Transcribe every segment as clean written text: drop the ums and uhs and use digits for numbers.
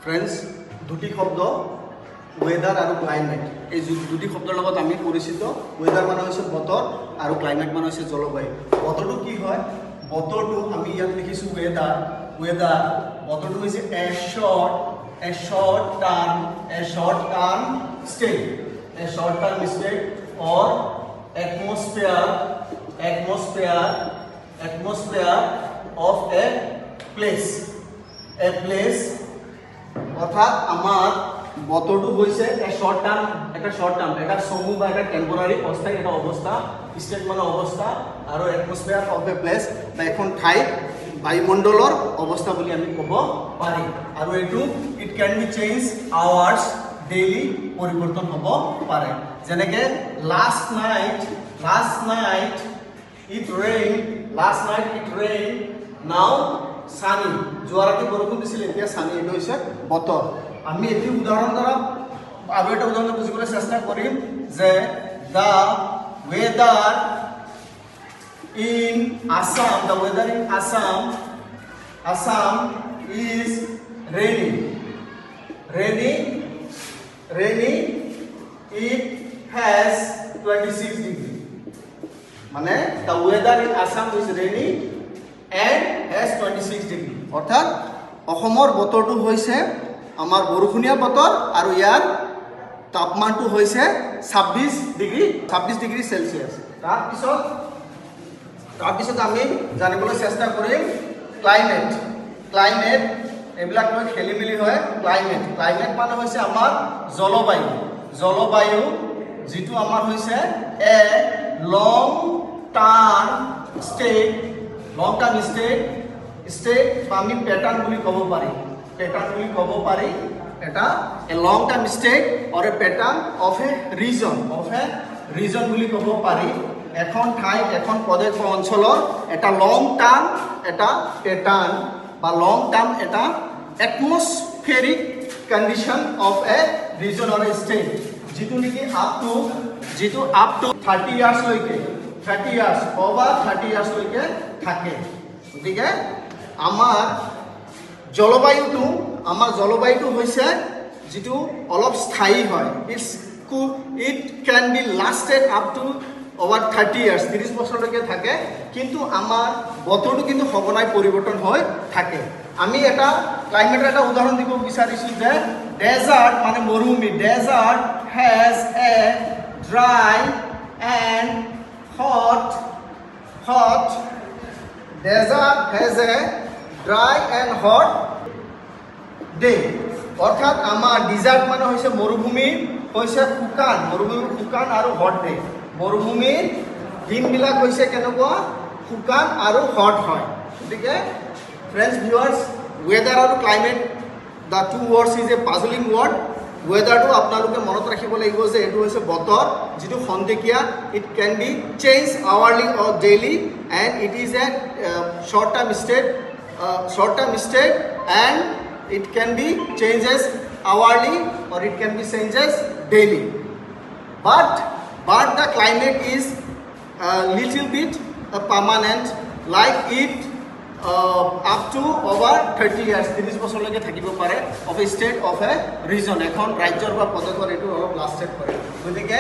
Friends, দুটি শব্দ ওয়েদাৰ আৰু ক্লাইমেট, এই দুটি শব্দৰ লগত আমি পৰিচিত। ওয়েদাৰ মানে হৈছে বতৰ আৰু ক্লাইমেট মানে হৈছে জলবায়ু। বতৰটো কি হয়? বতৰটো আমি ইয়াত লিখিছোঁ ওয়েদাৰ। বতৰটো হৈছে এ short term state or atmosphere of a place অর্থাৎ আমার বতৰটো হৈছে এটা শৰ্ট টাৰ্ম এটা সমূহ বা এটা টেম্পোৰাৰি অস্থায়ী এটা অবস্থা, স্টেট মানে অবস্থা, আৰু এটমস্ফিয়াৰ অফ এ প্লেস বা এখন ঠাইত বায়ুমণ্ডলৰ অৱস্থা বুলি আমি ক'ব পাৰিম। আৰু এইটো it can be change hours daily পৰিৱৰ্তন হ'ব পাৰে। যেনেকৈ লাষ্ট নাইট ইট ৰেইন নাও সানি। যোৱা ৰাতি বৰষুণ দিছিল, এতিয়া সানি। এইটো হৈছে বতৰ। আমি এটি উদাহৰণ দ্বাৰা আৰু এটা উদাহৰণ বুজিবলৈ চেষ্টা কৰিম যে the weather in Assam is rainy it has 26 degree. মানে the weather in Assam is rainy and has 26 degree। অৰ্থাৎ অসমৰ বতৰটো হৈছে আমাৰ বৰষুণীয়া বতৰ আৰু ইয়াৰ তাপমানটো হৈছে 26 ডিগ্ৰী সেলসিয়াস। তাৰপিছত আমি জানিবলৈ চেষ্টা কৰিম ক্লাইমেট। এইবিলাক মই খেলি মেলি হয়। ক্লাইমেট মানে হৈছে আমাৰ জলবায়ু যিটো আমাৰ হৈছে এ লং টাৰ্ম ষ্টেট বা আমি প্যাটাৰ্ন বুলি ক'ব পাৰি। এটা a long term state or a pattern of a region বুলি ক'ব পাৰি। এখন ঠাই এখন প্ৰদেশ বা অঞ্চলৰ এটা লং টার্ম এটা প্যাটার্ন বা লং টার্ম এটা atmospheric condition of a region or a state যিটো নেকি আপ টু 30 ইয়ার্স লৈকে over 30 ইয়ার্স লৈকে থাকে। গতিকে আমাৰ জলবায়ুটো হৈছে যিটো অলপ স্থায়ী হয়। It can be lasted up to over 30 years, 30 বছৰলৈকে থাকে। কিন্তু আমাৰ বতৰটো কিন্তু সঘনাই পৰিৱৰ্তন হৈ থাকে। আমি এটা ক্লাইমেটৰ এটা উদাহৰণ দিব বিচাৰিছোঁ যে ডেজাৰ্ট মানে মৰুভূমি। Desert has a dry and hot day। অৰ্থাৎ আমাৰ ডিজাৰ্ট মানে হয়েছে মৰুভূমি, হয়েছে শুকান আৰু হট ডে। মৰুভূমিৰ দিনবিলাক হয়েছে কেনেকুৱা শুকান আৰু হট হয়। গতিকে ফ্ৰেণ্ডছ ভিউৱাৰ্ছ, ওয়েদাৰ আৰু climate the two words is a puzzling word. ওয়েদাৰটো আপোনালোকে মনত ৰাখিব লাগিব যে এইটো হৈছে বতৰ যিটো খন্তেকীয়া। It can be change hourly or daily and it is a short term state and it can be changes hourly or it can be changes daily. But the climate is little bit permanent, like it up to over 30 years 30 বছৰলৈকে থাকিব পাৰে of a state of a region। এখন ৰাজ্যৰ বা প্ৰদেশৰ এইটো অলপ লাষ্টেড কৰে। গতিকে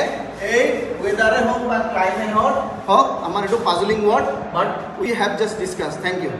এই ওয়েদাৰে হওক বা ক্লাইমেট হওক আমাৰ এইটো puzzling word, but we have just discuss. Thank U.